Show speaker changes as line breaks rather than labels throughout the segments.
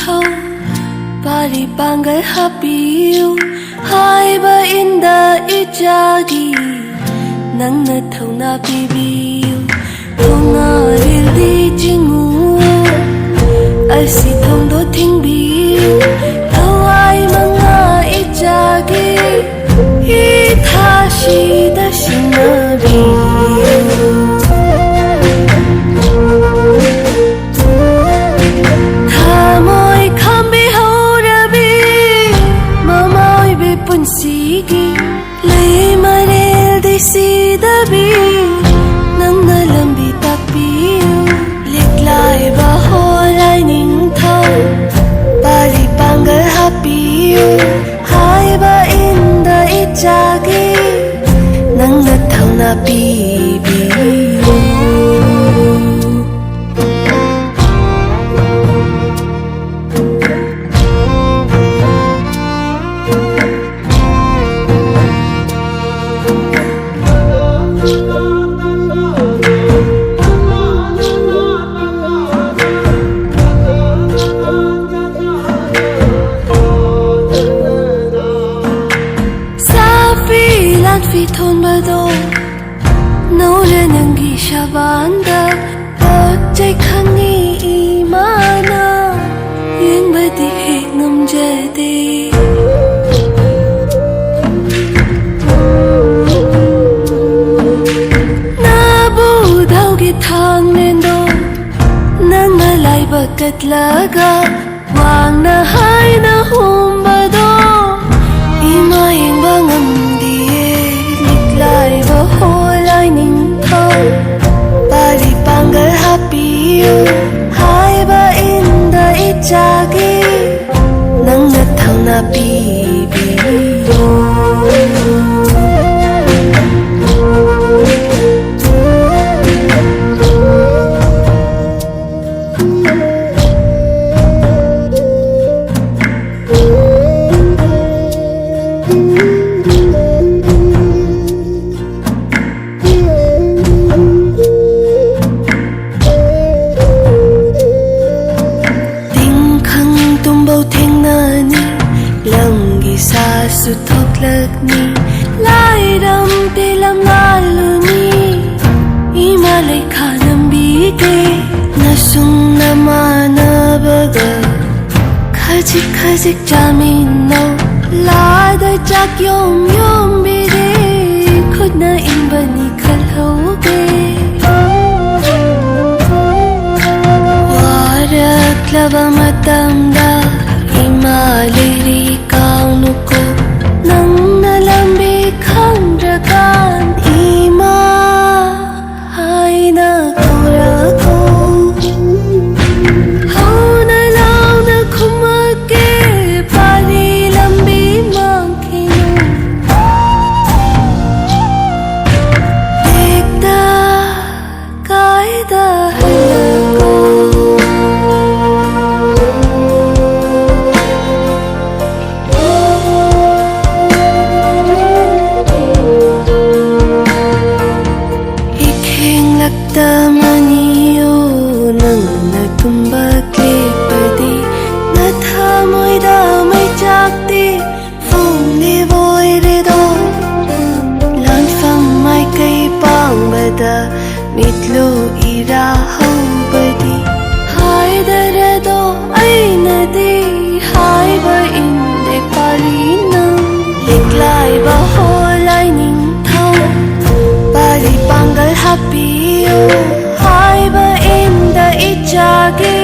thâu Bari bangal hapiu Hai ba inda ijagi Nang na thâu na bibiu Thâu na rili jingu Ai si thâu do thing biu Thâu ai mga ijagi Itashi da shinabiu Punsigi lay maril di sidabi nang nalambi tapiu liklay baholay ning thau bali bangal hapiu hai ba inda ijagi nang nathau na bibiu Phi thôn bờ đô nấu lên những ghi shabanda bớt trái khăng nghi imana yên bơi đi hết ngâm dễ đi na bu đau ghi thang lên đô nang na lại bớt cất laga wang na hai na hum bờ đô ima yên ba ngâm Lai ba holay ning thau Bali bangal hapiu Hai ba inda ijagi Nang nathau na bibiu Sa su thok lak ni lai dam te lam lalu ni ima lai khanam bi ke na sung na mana baga khajik khajik jamin no la da jak yom yom bi de khud na in bani khal ho ge warak lava matam da ima liri nuko nang nalambi khang drakan ima hai na kora ko hau na lau na khumake pali lambi mangkinu dekta kaida halako Tamaniyo nang natumbag lipadi na thamoy damay chakti phung ni boy rido lan phang mai kay pang bada mitlo ira hau badi hai darado ay nadi hai ba inde pali nang liklay ba holay ning thau bali bangal hapiu hai ba inda ijagi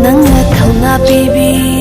nang nathau na bibiu